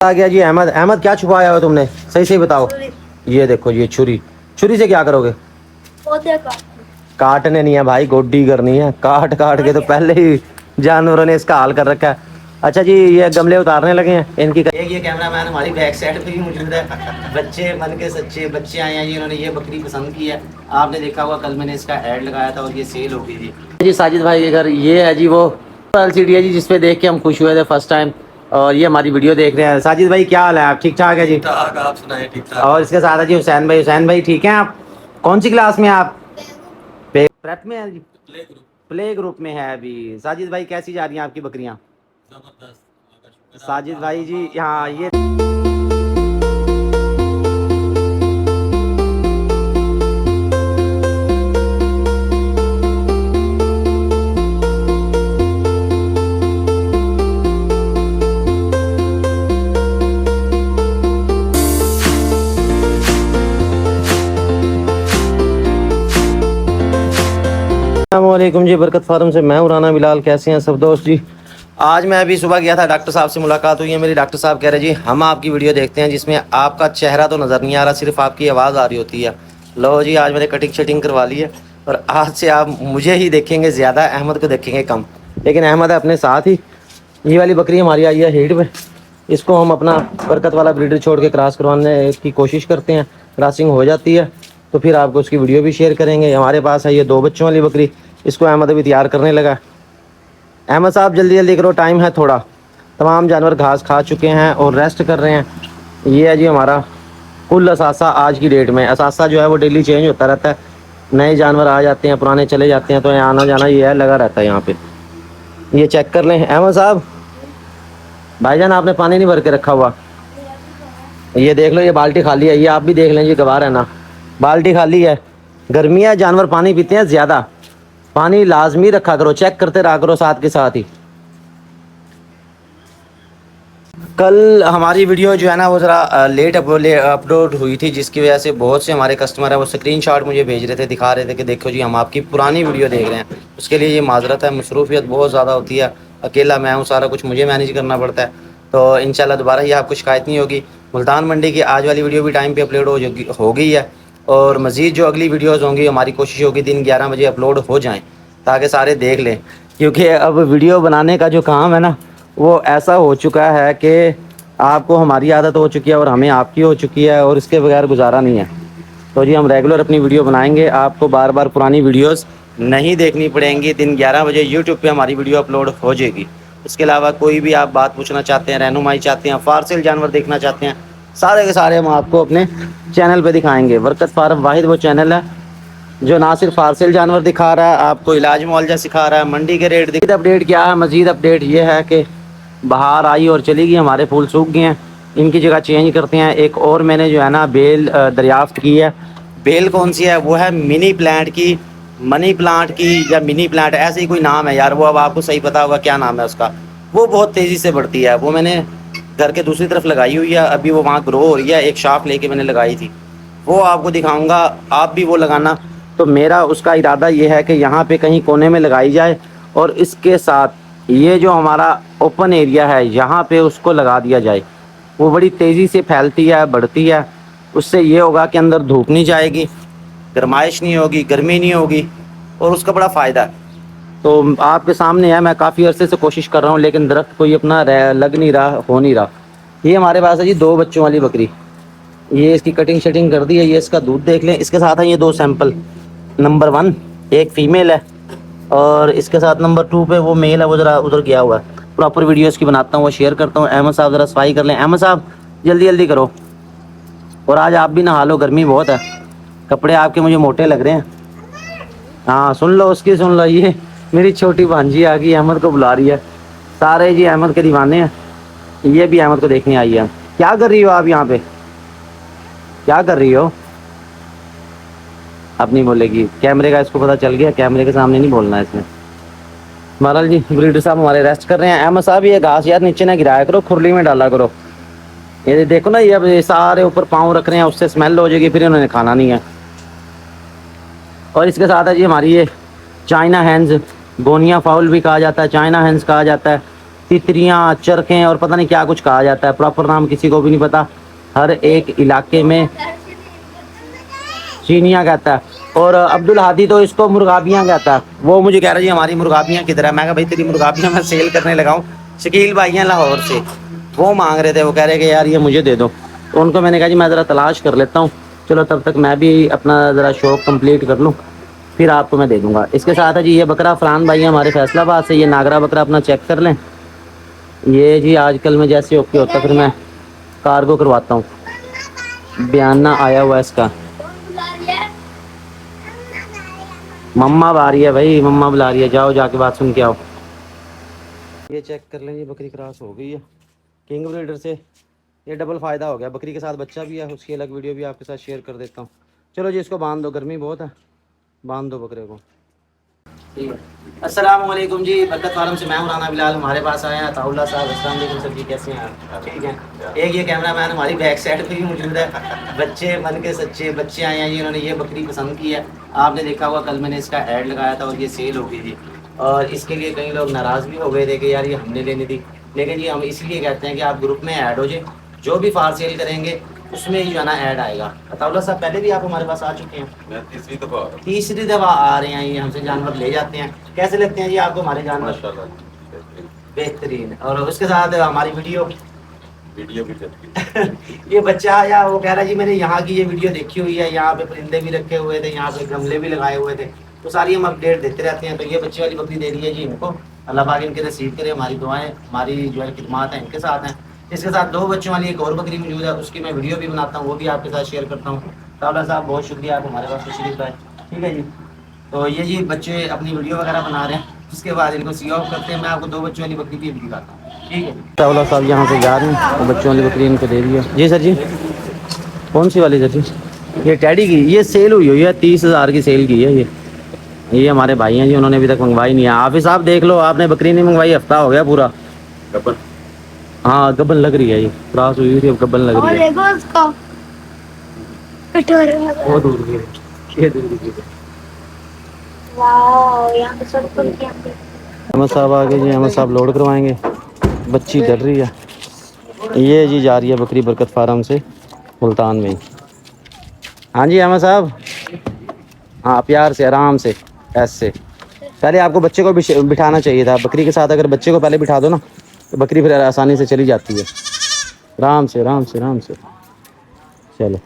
आ गया जी अहमद। अहमद क्या छुपाया हो तुमने, सही सही बताओ। ये देखो ये छुरी, छुरी से क्या करोगे? काटने नहीं है भाई, गोड्डी करनी है। काट काट के तो पहले ही जानवरों ने इसका हाल कर रखा है। अच्छा जी, ये गमले उतारने लगे हैं इनकी। ये कैमरामैन हमारी बैक साइड पे ही मौजूद है। बच्चे मन के सच्चे बच्चे आए हैं जी, इन्होंने ये बकरी पसंद की है। आपने देखा होगा कल मैंने इसका ऐड लगाया था और ये सेल हो गई थी जी। साजिद भाई के घर ये है जी वो LCD है जी, जिसपे देख के हम खुश हुए थे फर्स्ट टाइम, और ये हमारी वीडियो देख रहे हैं। साजिद भाई क्या हाल है, आप ठीक ठाक है जी? ठीक, आप सुनाए? ठीक ठाक। और इसके साथ है जी हुसैन भाई। हुसैन भाई ठीक हैं आप? कौन सी क्लास में हैं आप? प्रेप में है जी, प्ले ग्रुप में है अभी। साजिद भाई कैसी जा रही हैं आपकी बकरियां? जबरदस्त। साजिद भाई जी यहाँ ये अस्सलामुअलैकुम जी, बरकत फार्म से मैं हूं राना बिलाल। कैसे हैं सब दोस्त जी? आज मैं अभी सुबह गया था, डॉक्टर साहब से मुलाकात हुई है मेरी। डॉक्टर साहब कह रहे जी हम आपकी वीडियो देखते हैं जिसमें आपका चेहरा तो नज़र नहीं आ रहा, सिर्फ आपकी आवाज़ आ रही होती है। लो जी, आज मैंने कटिंग शटिंग करवा ली है और आज से आप मुझे ही देखेंगे ज़्यादा, अहमद को देखेंगे कम। लेकिन अहमद है अपने साथ ही। ये वाली बकरी हमारी आई है हीट में, इसको हम अपना बरकत वाला ब्रीडर छोड़ के क्रॉस करवाने की कोशिश करते हैं। क्रॉसिंग हो जाती है तो फिर आपको उसकी वीडियो भी शेयर करेंगे। हमारे पास है ये 2 बच्चों वाली बकरी, इसको अहमद अभी तैयार करने लगा। अहमद साहब जल्दी जल्दी करो, टाइम है थोड़ा। तमाम जानवर घास खा चुके हैं और रेस्ट कर रहे हैं। ये है जी हमारा कुल असासा आज की डेट में। असासा जो है वो डेली चेंज होता रहता है, नए जानवर आ जाते हैं, पुराने चले जाते हैं, तो यहाँ आना जाना ये है लगा रहता है यहाँ पे। ये चेक कर लें अहमद साहब। भाईजान आपने पानी नहीं भर के रखा हुआ, ये देख लो, ये बाल्टी खाली है। ये आप भी देख लें जी, गवार है ना, बाल्टी खाली है। गर्मी है, जानवर पानी पीते हैं ज़्यादा, पानी लाजमी रखा करो, चेक करते रहा करो साथ के साथ ही। कल हमारी वीडियो जो है ना वो ज़रा लेट अपलोड हुई थी, जिसकी वजह से बहुत से हमारे कस्टमर है वो स्क्रीनशॉट मुझे भेज रहे थे, दिखा रहे थे कि देखो जी हम आपकी पुरानी वीडियो देख रहे हैं। उसके लिए ये माजरत है, मसरूफियत बहुत ज़्यादा होती है, अकेला मैं हूँ, सारा कुछ मुझे मैनेज करना पड़ता है। तो इंशाल्लाह दोबारा ये आपको शिकायत नहीं होगी। मुल्तान मंडी की आज वाली वीडियो भी टाइम पर अपलोड हो गई है, और मज़ीद जो अगली वीडियोज़ होंगी हमारी कोशिश होगी दिन 11 बजे अपलोड हो जाएँ ताकि सारे देख लें। क्योंकि अब वीडियो बनाने का जो काम है ना वो ऐसा हो चुका है कि आपको हमारी आदत हो चुकी है और हमें आपकी हो चुकी है, और इसके बगैर गुजारा नहीं है। तो जी हम रेगुलर अपनी वीडियो बनाएंगे, आपको बार बार पुरानी वीडियोस नहीं देखनी पड़ेंगी। दिन 11 बजे यूट्यूब पे हमारी वीडियो अपलोड हो जाएगी। इसके अलावा कोई भी आप बात पूछना चाहते हैं, रहनुमाई चाहते हैं, फारसेल जानवर देखना चाहते हैं, सारे के सारे हम आपको अपने चैनल पर दिखाएँगे। बरकत फार्म वाहिद वो चैनल है जो ना सिर्फ फारसेल जानवर दिखा रहा है, आपको इलाज मुआवजा सिखा रहा है, मंडी के रेट दिखा। अपडेट क्या है, मज़ीद अपडेट ये है कि बाहर आई और चली गई, हमारे फूल सूख गए हैं, इनकी जगह चेंज करते हैं। एक और मैंने जो है ना बेल दरियाफ्त की है। बेल कौन सी है? वो है मिनी प्लांट की, मनी प्लांट की या मिनी प्लांट, ऐसे ही कोई नाम है यार, वो अब आपको सही पता होगा क्या नाम है उसका। वो बहुत तेज़ी से बढ़ती है, वो मैंने घर के दूसरी तरफ लगाई हुई है, अभी वो वहाँ ग्रो हो रही है। एक शाख लेके मैंने लगाई थी, वो आपको दिखाऊँगा, आप भी वो लगाना। तो मेरा उसका इरादा ये है कि यहाँ पे कहीं कोने में लगाई जाए, और इसके साथ ये जो हमारा ओपन एरिया है यहाँ पे उसको लगा दिया जाए। वो बड़ी तेज़ी से फैलती है, बढ़ती है। उससे ये होगा कि अंदर धूप नहीं जाएगी, गर्माइश नहीं होगी, गर्मी नहीं होगी, और उसका बड़ा फ़ायदा है। तो आपके सामने है, मैं काफ़ी अरसे से कोशिश कर रहा हूँ लेकिन दरख्त कोई अपना लग नहीं रहा, हो नहीं रहा। ये हमारे पास है जी 2 बच्चों वाली बकरी। ये इसकी कटिंग शटिंग कर दी है, ये इसका दूध देख लें। इसके साथ है ये 2 सैंपल, नंबर 1 एक फ़ीमेल है, और इसके साथ नंबर 2 पे वो मेल है, वो ज़रा उधर गया हुआ है। प्रॉपर वीडियो इसकी बनाता हूँ, वो शेयर करता हूँ। अहमद साहब ज़रा सफाई कर लें। अहमद साहब जल्दी जल्दी करो, और आज आप भी नहा लो, गर्मी बहुत है, कपड़े आपके मुझे मोटे लग रहे हैं। हाँ सुन लो उसकी, सुन लो, ये मेरी छोटी भांजी आ गई, अहमद को बुला रही है। सारे जी अहमद के दीवाने हैं, ये भी अहमद को देखने आई है। क्या कर रही हो आप यहाँ पे, क्या कर रही हो? अब नहीं बोलेगी, कैमरे का इसको पता चल गया, कैमरे के सामने नहीं बोलना है इसने। बहरहाल जी ब्रीडर साहब हमारे रेस्ट कर रहे हैं। अहमद साहब ये घास यार नीचे ना गिराया करो, खुरली में डाला करो। ये देखो ना, ये अब सारे ऊपर पाँव रख रहे हैं, उससे स्मेल हो जाएगी, फिर इन्होंने खाना नहीं है। और इसके साथ है जी हमारी ये चाइना हैंड्स, गोनिया फाउल भी कहा जाता है, चाइना हैंड्स कहा जाता है। तितरियाँ, चरखें और पता नहीं क्या कुछ कहा जाता है, प्रॉपर नाम किसी को भी नहीं पता। हर एक इलाके में चीनियाँ कहता है, और अब्दुल हादी तो इसको मुर्गाबियाँ कहता है। वो मुझे कह रहा है जी हमारी मुर्गाबियाँ किधर है। मैं कहा भाई तेरी मुर्गाबियाँ मैं सेल करने लगा हूँ। शकील भाई हैं लाहौर से, वो मांग रहे थे, वो कह रहे कि यार ये मुझे दे दो। तो उनको मैंने कहा जी मैं ज़रा तलाश कर लेता हूँ, चलो तब तक मैं भी अपना ज़रा शौक़ कंप्लीट कर लूँ, फिर आपको मैं दे दूँगा। इसके साथ है जी ये बकरा फरहान भाई है हमारे फैसलाबाद से, ये नागरा बकरा अपना चेक कर लें। ये जी आजकल में जैसे ओके होता फिर मैं कार्गो करवाता हूँ। बयाना आया हुआ है इसका। मम्मा आ रही है भाई, मम्मा बुला रही है, जाओ जाके बात सुन के आओ। ये चेक कर लें, ये बकरी क्रॉस हो गई है किंग ब्रीडर से। ये डबल फ़ायदा हो गया, बकरी के साथ बच्चा भी है, उसकी अलग वीडियो भी आपके साथ शेयर कर देता हूँ। चलो जी इसको बांध दो, गर्मी बहुत है, बांध दो बकरे को। ठीक है। अस्सलाम वालेकुम जी, बरकत फार्म से मैं हूं राना बिलाल। हमारे पास आए हैं अताउल्लाह साहब। अस्सलाम वालेकुम सर जी, कैसे हैं आप? ठीक हैं। एक ये कैमरा मैन हमारी बैक साइड पे भी मौजूद है। बच्चे मन के सच्चे बच्चे आए हैं जी, उन्होंने ये बकरी पसंद की है। आपने देखा होगा कल मैंने इसका ऐड लगाया था और ये सेल हो गई थी, और इसके लिए कई लोग नाराज़ भी हो गए थे कि यार ये हमने लेनी थी। लेकिन जी हम इसलिए कहते हैं कि आप ग्रुप में ऐड हो जाए, जो भी फार सेल करेंगे उसमें ही जो है ना ऐड आएगा। अताउल्लाह साहब पहले भी आप हमारे पास आ चुके हैं? मैं तीसरी दफा आ रहा हूँ। तीसरी दफ़ा आ रहे हैं, ये हमसे जानवर ले जाते हैं। कैसे लगते हैं जी आपको हमारे जानवर? माशाल्लाह बेहतरीन। और उसके साथ हमारी वीडियो वीडियो भी चलती है। ये बच्चा आया, वो कह रहा है जी मैंने यहाँ की ये वीडियो देखी हुई है, यहाँ पे परिंदे भी रखे हुए थे, यहाँ पे गमले भी लगाए हुए थे, तो सारी हम अपडेट देते रहते हैं। तो ये बच्चे वाली बकरी दे दी है जी इनको। अल्लाह पाक इनके नसीब करे, हमारी दुआएं, हमारी जो है खिदमत है इनके साथ हैं। इसके साथ 2 बच्चों वाली एक और बकरी मौजूद है, उसकी मैं वीडियो भी बनाता हूँ, वो भी आपके साथ शेयर करता हूँ। तावला साहब बहुत शुक्रिया, आप हमारे पास तशरीफ लाए। ठीक है जी। तो ये जी बच्चे अपनी वीडियो वगैरह बना रहे हैं, उसके बाद इनको सी ऑफ करते हैं। मैं आपको 2 बच्चों वाली बकरी की भी दिखाता हूँ। ठीक है। तावला साहब यहाँ से जा रहे हैं, तो बच्चों वाली बकरी इनको दे दी है जी। सर जी कौन सी वाली सर जी? ये टैडी की, ये सेल हुई हुई है, 30,000 की सेल की है ये हमारे भाई हैं जी, उन्होंने अभी तक मंगवाई नहीं है। हाफिज़ साहब देख लो, आपने बकरी नहीं मंगवाई, हफ्ता हो गया पूरा। गब्बर हाँ गब्बन लग रही है, ये क्रॉस हुई थी, अब गब्बन लग रही है। वो दूर की है, ये दूर की है। अहमद साहब आ गए जी, अहमद साहब लोड करवाएंगे। बच्ची डर रही है, ये जी जा रही है बकरी बरकत फार्म से मुल्तान में। हाँ जी अहमद साहब, हाँ प्यार से आराम से ऐसे। पहले आपको बच्चे को बिठाना चाहिए था बकरी के साथ, अगर बच्चे को पहले बिठा दो ना तो बकरी फिर आसानी से चली जाती है। आराम से आराम से आराम से। चलो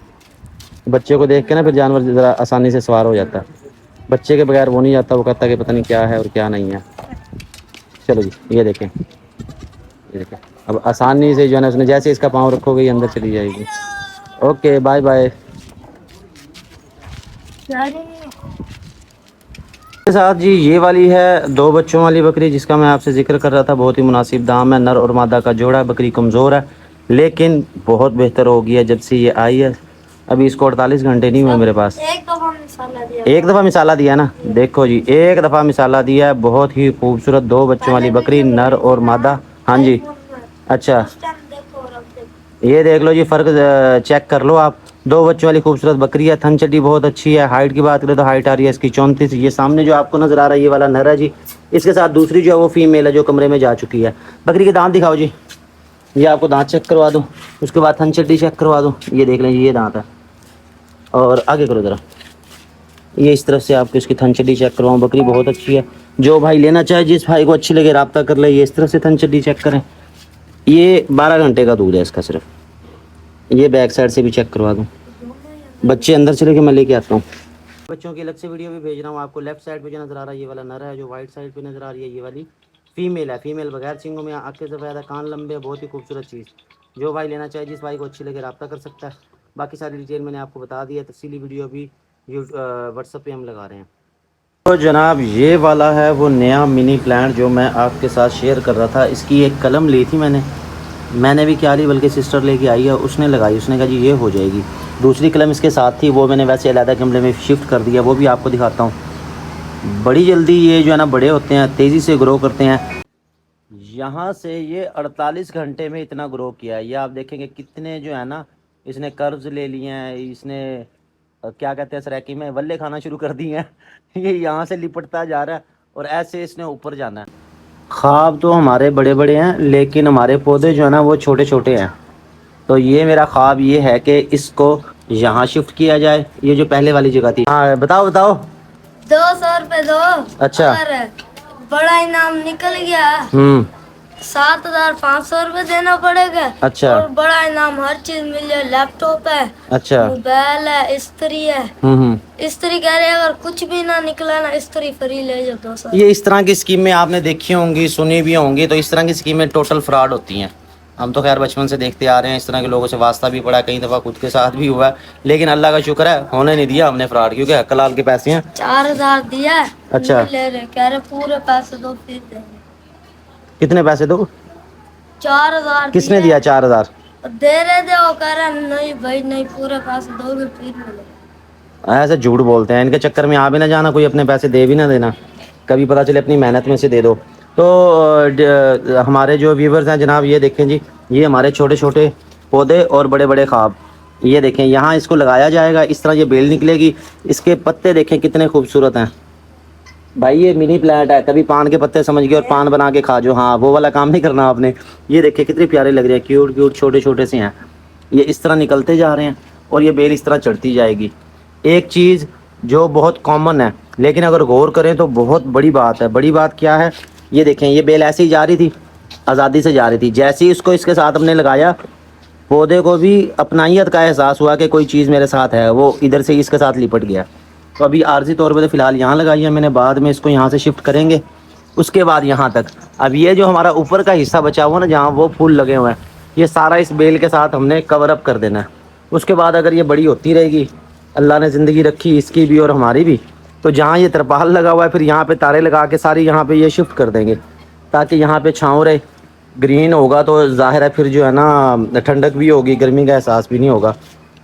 बच्चे को देख के ना फिर जानवर ज़रा आसानी से सवार हो जाता है, बच्चे के बगैर वो नहीं जाता, वो कहता कि पता नहीं क्या है और क्या नहीं है। चलो जी ये देखें, ये देखें, अब आसानी से जो है ना उसने जैसे इसका पाँव रखोगे ये अंदर चली जाएगी। Okay bye bye. के साथ जी ये वाली है 2 बच्चों वाली बकरी, जिसका मैं आपसे जिक्र कर रहा था। बहुत ही मुनासिब दाम है, नर और मादा का जोड़ा है। बकरी कमज़ोर है लेकिन बहुत बेहतर हो गई है जब से ये आई है। अभी इसको 48 घंटे नहीं हुए मेरे पास। एक दफ़ा मिसाला दिया ना, देखो जी एक दफ़ा मिसाला दिया है। बहुत ही खूबसूरत 2 बच्चों वाली बकरी, नर और मादा। हाँ जी अच्छा, ये देख लो जी फ़र्क चेक कर लो आप। 2 बच्चों वाली खूबसूरत बकरी है, थन चड्डी बहुत अच्छी है। हाइट की बात करें तो हाइट आ रही है इसकी 34। ये सामने जो आपको नज़र आ रहा है ये वाला नर है जी, इसके साथ दूसरी जो है वो फीमेल है जो कमरे में जा चुकी है। बकरी के दांत दिखाओ जी, ये आपको दांत चेक करवा दूँ, उसके बाद थन चड्डी चेक करवा दूँ। ये देख लें जी ये दांत है, और आगे करो ज़रा, ये इस तरफ से आपको इसकी थन चड्डी चेक करवाऊँ। बकरी बहुत अच्छी है, जो भाई लेना चाहे, जिस भाई को अच्छी लगे रब्ता कर ले। ये इस तरफ से थन चड्डी चेक करें, ये 12 घंटे का दूध है इसका सिर्फ। ये बैक साइड से भी चेक करवा दूँ, बच्चे अंदर चले के मैं लेके आता हूँ। बच्चों की अलग से वीडियो भी भेज रहा हूँ आपको। लेफ्ट साइड पे जो नज़र आ रहा है ये वाला नर है, जो वाइट साइड पे नज़र आ रही है ये वाली फीमेल है। फीमेल बगैर सिंगों में, आँखें सफ़ेद है, कान लंबे, बहुत ही खूबसूरत चीज़। जो भाई लेना चाहे, जिस भाई को अच्छी लगे रब्ता कर सकता है। बाकी सारी डिटेल मैंने आपको बता दी है, तफसीली वीडियो भी व्हाट्सएप पे हम लगा रहे हैं। तो जनाब ये वाला है वो नया मिनी प्लांट जो मैं आपके साथ शेयर कर रहा था। इसकी एक कलम ली थी मैंने भी क्या ली, बल्कि सिस्टर लेके आई है, उसने लगाई, उसने कहा जी ये हो जाएगी। दूसरी कलम इसके साथ थी, वो मैंने वैसे अलग गमले में शिफ्ट कर दिया, वो भी आपको दिखाता हूँ। बड़ी जल्दी ये जो है ना बड़े होते हैं, तेज़ी से ग्रो करते हैं। यहाँ से ये 48 घंटे में इतना ग्रो किया है। ये आप देखेंगे कितने जो है ना इसने कर्व्स ले लिए हैं, इसने क्या कहते हैं सराकी में वल्ले खाना शुरू कर दिए हैं। ये यहाँ से लिपटता जा रहा है और ऐसे इसने ऊपर जाना है। ख्वाब तो हमारे बड़े बड़े हैं, लेकिन हमारे पौधे जो है ना वो छोटे छोटे हैं। तो ये मेरा ख्वाब ये है कि इसको यहाँ शिफ्ट किया जाए, ये जो पहले वाली जगह थी। हाँ बताओ बताओ। 200 रुपए दो। अच्छा। अगर बड़ा इनाम निकल गया हम्म। 7,500 रुपए देना पड़ेगा। अच्छा। और बड़ा इनाम हर चीज मिल जाए, लैपटॉप है, अच्छा। मोबाइल है, इस्त्री है। इस्त्री कह रहे हैं, अगर कुछ भी ना निकला ना इस्त्री फ्री ले जाओ 200। ये इस तरह की स्कीमें आपने देखी होंगी, सुनी भी होंगी। तो इस तरह की स्कीमें टोटल फ्रॉड होती हैं। हम तो खैर बचपन से देखते आ रहे हैं, इस तरह के लोगों से वास्ता भी पड़ा, कई दफ़ा खुद के साथ भी हुआ है। लेकिन अल्लाह का शुक्र है होने नहीं दिया हमने फ्रॉड, क्योंकि हक लाल के पैसे हैं। 4,000 दिया है, अच्छा। नहीं ले रहे, कह रहे पूरे पैसे दो फिर देंगे। कितने पैसे दो? 4,000 किसने दिया 4,000? दे रहे थे, वो कह रहे नहीं भाई नहीं, पूरे पैसे दोगे फिर मिलेगा। ऐसे झूठ बोलते हैं, इनके चक्कर में आ भी ना जाना, कोई अपने पैसे दे भी ना देना, कभी पता चले अपनी मेहनत में से दे दो। तो हमारे जो व्यूवर्स हैं जनाब, ये देखें जी, ये हमारे छोटे छोटे पौधे और बड़े बड़े ख्वाब। ये देखें, यहाँ इसको लगाया जाएगा, इस तरह ये बेल निकलेगी। इसके पत्ते देखें कितने खूबसूरत हैं भाई। ये मिनी प्लांट है, कभी पान के पत्ते समझ गए और पान बना के खा जो, हाँ वो वाला काम नहीं करना आपने। ये देखिए कितने प्यारे लग रहे हैं, क्यूट क्यूट छोटे छोटे से हैं। ये इस तरह निकलते जा रहे हैं और ये बेल इस तरह चढ़ती जाएगी। एक चीज़ जो बहुत कॉमन है, लेकिन अगर गौर करें तो बहुत बड़ी बात है। बड़ी बात क्या है? ये देखें, ये बेल ऐसे ही जा रही थी, आज़ादी से जा रही थी। जैसे ही इसको इसके साथ हमने लगाया, पौधे को भी अपनाइयत का एहसास हुआ कि कोई चीज़ मेरे साथ है, वो इधर से इसके साथ लिपट गया। तो अभी आर्जी तौर पे तो फ़िलहाल यहाँ लगाई है मैंने, बाद में इसको यहाँ से शिफ्ट करेंगे, उसके बाद यहाँ तक। अब ये जो हमारा ऊपर का हिस्सा बचा हुआ ना, जहाँ वो फूल लगे हुए हैं, ये सारा इस बेल के साथ हमने कवर अप कर देना है। उसके बाद अगर ये बड़ी होती रहेगी, अल्लाह ने ज़िंदगी रखी इसकी भी और हमारी भी, तो जहाँ ये तरपाल लगा हुआ है, फिर यहाँ पे तारे लगा के सारी यहाँ पे ये शिफ्ट कर देंगे, ताकि यहाँ पे छाँव रहे। ग्रीन होगा तो जाहिर है फिर जो है ना ठंडक भी होगी, गर्मी का एहसास भी नहीं होगा।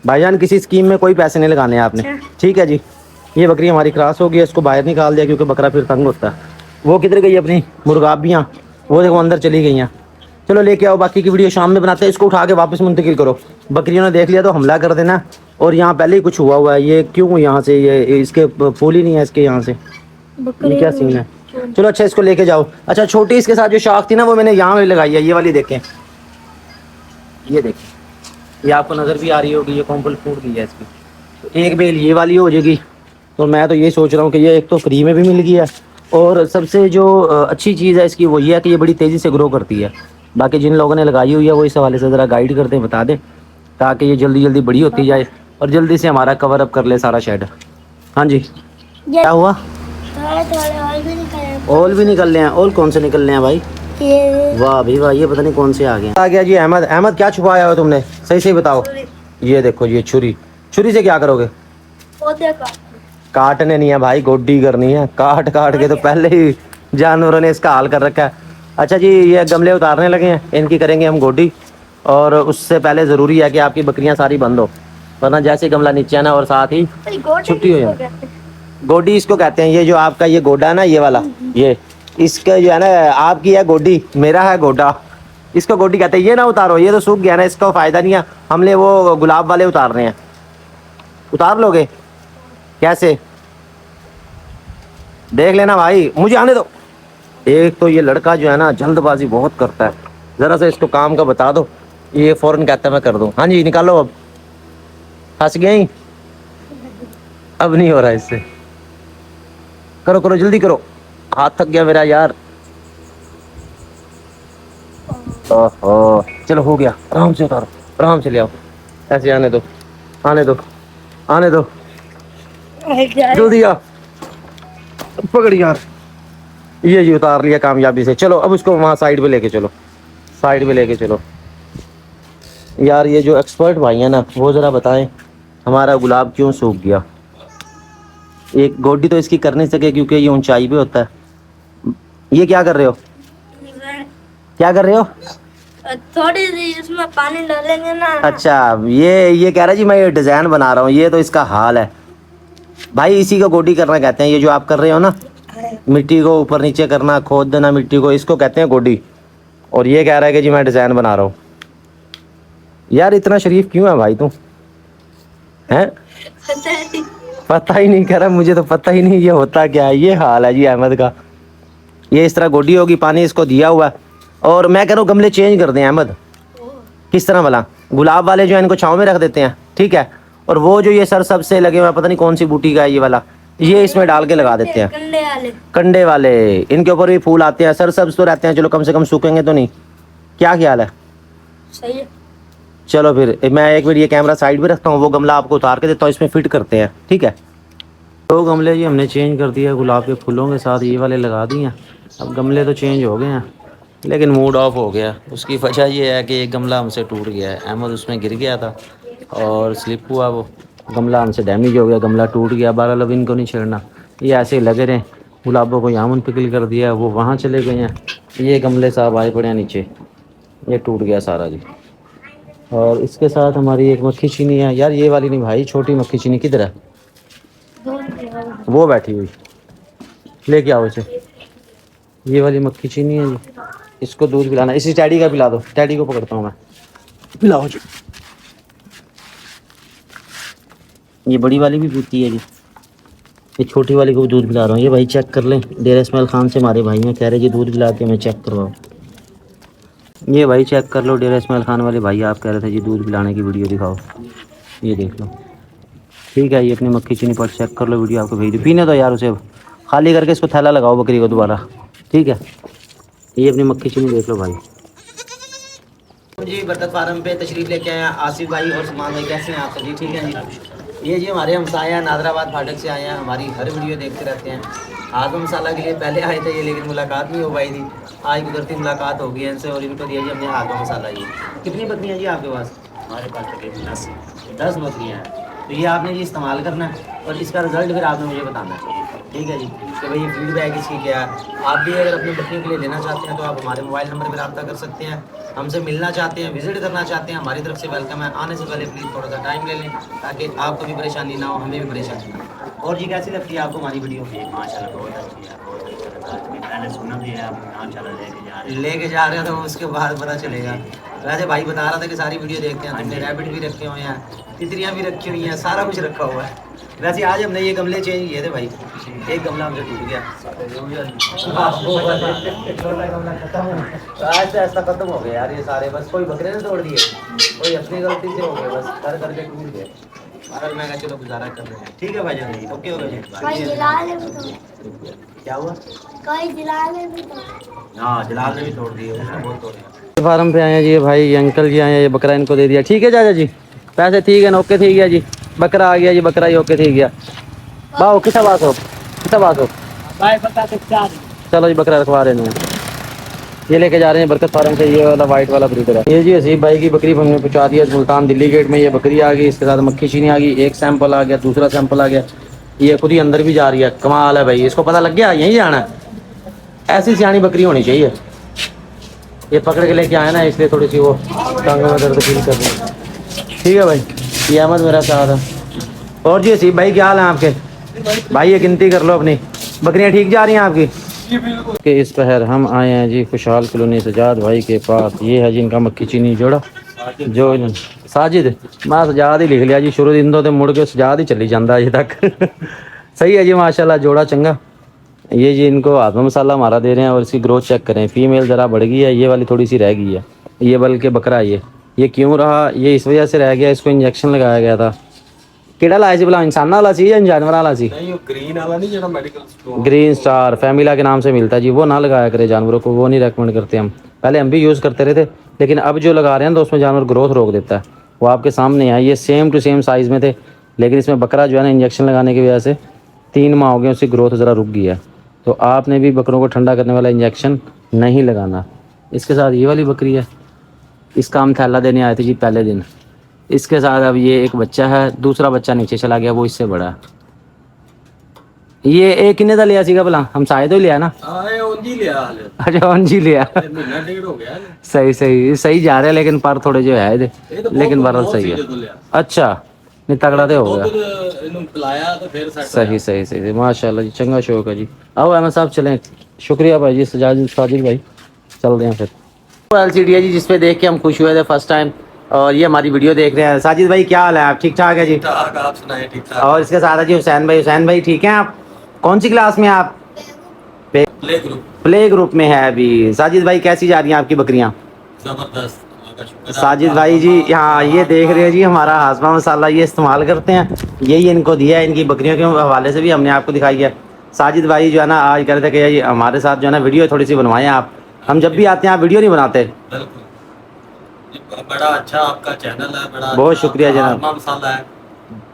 भाईजान किसी स्कीम में कोई पैसे नहीं लगाने आपने, ठीक है जी। ये बकरी हमारी क्रॉस हो गई, इसको बाहर निकाल दिया क्योंकि बकरा फिर तंग होता है। वो किधर गई अपनी मुर्गाबियाँ? वो देखो अंदर चली गई हैं। चलो लेके आओ, बाकी की वीडियो शाम में बनाते हैं। इसको उठा के वापस मुंतकिल करो, बकरियों ने देख लिया तो हमला कर देना। और यहाँ पहले ही कुछ हुआ है, ये क्यों यहाँ से ये इसके फूल ही नहीं है इसके यहाँ से, ये क्या सीन है? चलो अच्छा इसको लेके जाओ। अच्छा छोटी इसके साथ जो शाख थी ना, वो मैंने यहाँ पे लगाई है, ये वाली देखें, ये देखें, ये आपको नज़र भी आ रही होगी, ये कॉम्पल फूट गई है इसकी। तो एक बेल ये वाली हो जाएगी। तो मैं तो ये सोच रहा हूँ कि ये एक तो फ्री में भी मिल गया, और सबसे जो अच्छी चीज़ है इसकी वो ये है कि ये बड़ी तेज़ी से ग्रो करती है। बाकी जिन लोगों ने लगाई हुई है वो इस हवाले से ज़रा गाइड कर दें, बता दें, ताकि ये जल्दी जल्दी बड़ी होती जाए और जल्दी से हमारा कवर अप कर ले सारा शेड। हाँ जी, क्या हुआ? ओल भी निकल रहे हैं? ओल कौन से निकल रहे हैं भाई? वाह भाई वाह, ये पता नहीं कौन से आ गए। आ गया जी अहमद। अहमद क्या छुपाया हो तुमने, सही सही बताओ। ये देखो ये छुरी, छुरी से क्या करोगे? काटने नहीं है भाई, गोड्डी करनी है। काट काट के तो पहले ही जानवरों ने इसका हाल कर रखा है। अच्छा जी, ये गमले उतारने लगे हैं, इनकी करेंगे हम गोड्डी। और उससे पहले ज़रूरी है कि आपकी बकरियां सारी बंद हो, वरना जैसे गमला नीचे आना और साथ ही छुट्टी हो जाए। गोड्डी इसको कहते हैं। ये जो आपका ये गोड्डा है ना, ये वाला, ये इसका जो है ना, आपकी है गोड्डी, मेरा है गोड्डा, इसको गोड्डी कहते हैं। ये ना उतारो, ये तो सूख गया ना, इसका फ़ायदा नहीं है। हमने वो गुलाब वाले उतार रहे हैं, उतार लोगे? कैसे देख लेना भाई, मुझे आने दो। एक तो ये लड़का जो है ना जल्दबाजी बहुत करता है, ज़रा सा इसको काम का बता दो, ये फ़ौरन कहता है मैं कर दूँ। हाँ जी निकालो, अब फंस गए, अब नहीं हो रहा इससे। करो करो जल्दी करो, हाथ थक गया मेरा यार। ओहो चलो हो गया, आराम से उतारो, आराम से ले आओ। ऐसे आने दो, आने दो, आने दो, जल्दी आ, पकड़ यार। ये जी उतार लिया कामयाबी से। चलो अब उसको वहाँ साइड पे लेके चलो, साइड पे लेके चलो। यार ये जो एक्सपर्ट भाई है ना, वो ज़रा बताएं हमारा गुलाब क्यों सूख गया। एक गोड्डी तो इसकी कर नहीं सके क्योंकि ये ऊंचाई पे होता है। ये क्या कर रहे हो, क्या कर रहे हो? थोड़ी सी इसमें पानी डालेंगे ना। अच्छा ये कह रहा जी मैं ये डिज़ाइन बना रहा हूँ, ये तो इसका हाल है भाई। इसी को गोड्डी करना कहते हैं। ये जो आप कर रहे हो ना, मिट्टी को ऊपर नीचे करना, खोद देना मिट्टी को, इसको कहते हैं गोड्डी। और ये कह रहा है कि जी मैं डिज़ाइन बना रहा हूँ। यार इतना शरीफ क्यों है भाई तू, हैं? पता ही नहीं, कह रहा मुझे तो पता ही नहीं ये होता क्या है। ये हाल है जी अहमद का। ये इस तरह गोडी होगी, पानी इसको दिया हुआ है। और मैं कह रहा हूँ गमले चेंज कर दें अहमद। किस तरह वाला? गुलाब वाले जो है इनको छाँव में रख देते हैं, ठीक है। और वो जो ये सर सबसे लगे हुए हैं, पता नहीं कौन सी बूटी का है ये वाला, ये इसमें डाल के लगा देते हैं। कंडे वाले, इनके ऊपर भी फूल आते हैं, सर सब्ज तो रहते हैं, चलो कम से कम सूखेंगे तो नहीं। क्या ख्याल है? सही है। चलो फिर मैं एक मिनट ये कैमरा साइड में रखता हूँ, वो गमला आपको उतार के देता हूँ, इसमें फिट करते हैं, ठीक है। तो गमले जी हमने चेंज कर दिया, गुलाब के फूलों के साथ ये वाले लगा दिए हैं। अब गमले तो चेंज हो गए हैं, लेकिन मूड ऑफ हो गया। उसकी वजह ये है कि एक गमला हमसे टूट गया है, अहमद उसमें गिर गया था और स्लिप हुआ, वो गमला हमसे डैमेज हो गया, गमला टूट गया। बहरहाल अब इनको नहीं छेड़ना, ये ऐसे ही लगे रहे। गुलाबों को यहाँ पिकल कर दिया, वो वहाँ चले गए हैं। ये गमले साहब आए पड़े हैं नीचे, ये टूट गया सारा जी। और इसके साथ हमारी एक मक्खी चीनी है यार, ये वाली नहीं भाई, छोटी मक्खी चीनी किधर है? वो बैठी हुई, लेके आओ इसे। ये वाली मक्खी चीनी है जी, इसको दूध पिलाना। इसी टैडी का पिला दो, टैडी को पकड़ता हूँ मैं, पिलाओ जी। ये बड़ी वाली भी पीती है जी, ये छोटी वाली को भी दूध पिला रहा हूँ। ये भाई चेक कर लें, डेरा इस्माइल खान से हमारे भाई हैं, कह रहे जी दूध पिला के मैं चेक करवाओ। ये भाई चेक कर लो, डेरा इस्माइल खान वाले भाई आप कह रहे थे जी दूध पिलाने की वीडियो दिखाओ, ये देख लो, ठीक है। ये अपनी मक्खी चीनी पर चेक कर लो, वीडियो आपको भेज दो। पीने दो यार उसे, खाली करके इसको थैला लगाओ बकरी को दोबारा, ठीक है। ये अपनी मक्खी चीनी देख लो भाई जी। बरकत फार्म पे तशरीफ लेके आए हैं आसिफ भाई और सलमान भाई, कैसे हैं आप सभी? ठीक है जी। ये जी हमारे हमसाए हैं, नादराबाद फाटक से आए हैं, हमारी हर वीडियो देखते रहते हैं। आज़म मसाला के लिए पहले आए थे ये, लेकिन मुलाकात नहीं हो पाई थी। आज कुदरती मुलाकात हो गई है इनसे और इनको दिया जी हमने आज़म मसाला। ये कितनी बकरियाँ जी आपके पास? हमारे पास तकरीबन 10 बकरियाँ हैं। तो ये आपने जी इस्तेमाल करना है और इसका रिज़ल्ट फिर आपने मुझे बताना है, ठीक है जी, कि भाई ये फीडबैक इसकी क्या है। आप भी अगर अपनी बकरियों के लिए लेना चाहते हैं तो आप हमारे मोबाइल नंबर पर रब्ता कर सकते हैं। हमसे मिलना चाहते हैं, विजिट करना चाहते हैं, हमारी तरफ से वेलकम है। आने से पहले प्लीज़ थोड़ा सा टाइम ले लें ताकि आपको भी परेशानी ना हो, हमें भी परेशानी ना हो। और जी कैसी लगती है आपको हमारी वीडियो? माशाल्लाह बहुत अच्छी है, बहुत अच्छा लगा। मैंने सुना भी है आप माशाल्लाह लेके जा रहे हो तो उसके बाद पता चलेगा। वैसे भाई बता रहा था कि सारी वीडियो देखते हैं, तुमने रैबिट भी रखे हुए हैं, तितलियाँ भी रखी हुई हैं, सारा कुछ रखा हुआ है। वैसे आज हमने ये गमले चेंज किए थे भाई, एक गमला हमसे टूट गया, आज ऐसा खत्म हो गया यार ये सारे, बस कोई बकरे ने तोड़ दिए, कोई अपनी गलती से हो गए, बस कर करके टूट गए। अगर मैं चलो गुजारा कर रहे हैं, ठीक है भाई जान, ओके हो गया। क्या हुआ? हाँ जलाल ने भी तोड़ दिए, उसने बहुत तोड़े। फार्म पे आए हैं जी भाई, ये अंकल जी आए हैं, ये बकरा इनको दे दिया, ठीक है चाचा जी, पैसे ठीक है ना, ओके ठीक है जी, बकरा आ गया जी, बकरा ही ओके ठीक गया। बाओ कितना बात हो, कितना बात हो, चलो जी बकरा रखवा रहे हैं, ये लेके जा रहे हैं बरकत फार्म से। ये वाला वाइट वाला ब्रीडर है ये जी, हसीब भाई की बकरी हमने पहुँचा दिया मुल्तान दिल्ली गेट में। ये बकरी आ गई, इसके साथ मक्खी चीनी आ गई, एक सैंपल आ गया, दूसरा सैंपल आ गया, ये खुद ही अंदर भी जा रही है। कमाल है भाई, इसको पता लग गया यहीं जाना है। ऐसी सियानी बकरी होनी चाहिए। ये पकड़ के लेके आया ना, इसलिए थोड़ी सी वो टांगों में दर्द फील कर रही है, ठीक है भाई। ये अहमद मेरा साथ है। और जी हसीब भाई क्या हाल है आपके? भाई ये गिनती कर लो अपनी, बकरियाँ ठीक जा रही हैं आपकी? कि इस पहर हम आए हैं जी खुशहाल कॉलोनी सजाद भाई के पास। ये है जिनका मक्खी चीनी जोड़ा, जो साजिद, मैं सजाद ही लिख लिया जी, शुरू दिन तो मुड़ के सजाद ही चली जाता अजे तक। सही है जी माशाल्लाह, जोड़ा चंगा। ये जी इनको आज़म मसाला हमारा दे रहे हैं और इसकी ग्रोथ चेक करें, फीमेल ज़रा बढ़ गई है, ये वाली थोड़ी सी रह गई है। ये बल्कि बकरा ये क्यों रहा, ये इस वजह से रह गया, इसको इंजेक्शन लगाया गया था। केड़ा लाया सी भला, इंसान वाला सी या जानवर वाला सी? नहीं, ग्रीन वाला नहीं जो मेडिकल स्टोर, ग्रीन स्टार फैमिला के नाम से मिलता है जी, वो ना लगाया करे जानवरों को, वो नहीं रेकमेंड करते हम। पहले हम भी यूज़ करते रहे थे, लेकिन अब जो लगा रहे हैं तो उसमें जानवर ग्रोथ रोक देता है। वो आपके सामने है, ये सेम टू सेम साइज़ में थे, लेकिन इसमें बकरा जो है ना इंजेक्शन लगाने की वजह से 3 माह हो गए, उसकी ग्रोथ ज़रा रुक गई है। तो आपने भी बकरों को ठंडा करने वाला इंजेक्शन नहीं लगाना। इसके साथ ये वाली बकरी है, इसका हम थैला देने आए थे जी पहले दिन। इसके साथ अब ये एक बच्चा है, दूसरा बच्चा नीचे चला गया, वो इससे बड़ा है। ये एक किन्ने का लिया सीगा भला, हम साए तो लिया ना? अच्छा ओन जी लिया, सही सही सही जा रहे हैं, लेकिन पर थोड़े जो है लेकिन बरल सही है। अच्छा नहीं तगड़ा तो हो गया, सही सही सही माशाल्लाह जी, चंगा शौक है जी। आओ अहमद साहब चलें, शुक्रिया भाई जी, साजिद भाई, चल रहे हैं फिर। LCD है जी जिसपे देख के हम खुश हुए थे फर्स्ट टाइम, और ये हमारी वीडियो देख रहे हैं। साजिद भाई क्या हाल है, आप ठीक ठाक है जी? आप सुनाए ठीक ठाक। और इसके साथ है जी हुसैन भाई। हुसैन भाई ठीक हैं आप? कौन सी क्लास में आप? Play group. प्ले ग्रुप में है अभी। साजिद भाई कैसी जा रही हैं आपकी बकरियां? जबरदस्त, अल्लाह का शुक्र है। साजिद भाई जी यहाँ ये देख रहे हैं जी, हमारा हाजमा मसाला ये इस्तेमाल करते हैं, यही इनको दिया है, इनकी बकरियों के हवाले से भी हमने आपको दिखाई है। साजिद भाई जो है ना आज कह रहे थे कि ये हमारे साथ जो है ना वीडियो थोड़ी सी बनवाएं आप, हम जब भी आते हैं आप वीडियो नहीं बनाते। बिल्कुल, ये बड़ा अच्छा आपका चैनल है, बड़ा बहुत अच्छा शुक्रिया आपका जनाब। हाजमा मसाला है,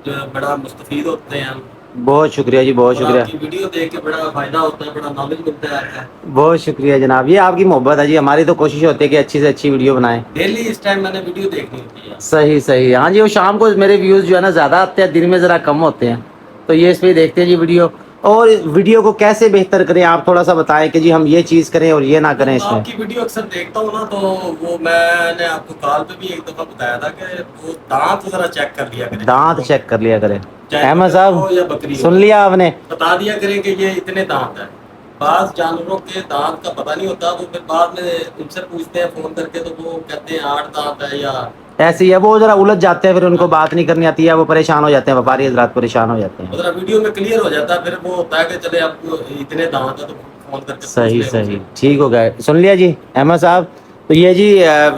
जो बड़ा मुस्तफीद होते हैं हम। बहुत शुक्रिया जी, बहुत और शुक्रिया, आपकी वीडियो देख के बड़ा फायदा होता है, बड़ा नॉलेज मिलता है आपका। बहुत शुक्रिया जनाब। ये आपकी मोहब्बत है जी, हमारी तो कोशिश होती है कि अच्छी से अच्छी वीडियो बनाएं। डेली इस टाइम मैंने वीडियो देखनी होती है। सही सही, हाँ जी, वो शाम को मेरे व्यूज़ जो है ना ज़्यादा आते हैं, दिन में ज़रा कम होते हैं, तो ये इस पर देखते हैं जी वीडियो। और वीडियो को कैसे बेहतर करें आप थोड़ा सा बताएं कि जी हम ये चीज़ करें और ये ना करें इसमें। आपकी वीडियो अक्सर देखता हूँ ना, तो वो मैंने आपको कॉल पे भी एक दफा बताया था कि वो दांत जरा चेक कर लिया करें, दांत चेक कर लिया करें। चाहे अहमद बकरा हो साहब या बकरी हो, सुन लिया आपने? बता दिया करें कि ये इतने दांत है। बाज जानवरों के दांत का पता नहीं होता, वो फिर बाद में उनसे पूछते हैं फोन करके, तो वो कहते हैं 8 दांत है या ऐसे ही है, वो जरा उलझ जाते हैं, फिर उनको बात नहीं करनी आती है, वो परेशान हो जाते हैं, व्यापारी हजरात परेशान हो जाते हैं। जरा वीडियो में क्लियर हो जाता है, फिर वो होता है कि चले आपको इतने दांत है तो फोन करके पूछ सही लें सही, उनसे। ठीक हो गया, सुन लिया जी अहमद साहब। तो ये जी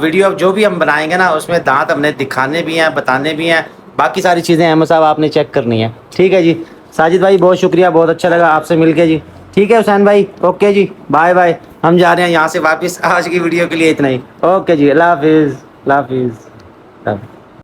वीडियो अब जो भी हम बनाएंगे ना उसमें दांत हमने दिखाने भी हैं, बताने भी हैं, बाकी सारी चीज़ें अहमद साहब आपने चेक करनी है। ठीक है जी साजिद भाई, बहुत शुक्रिया, बहुत अच्छा लगा आपसे मिलके जी। ठीक है हुसैन भाई, ओके जी, बाय बाय, हम जा रहे हैं यहाँ से वापस। आज की वीडियो के लिए इतना ही, ओके जी, अल्लाह हाफिज़, अल्लाह हाफिज़।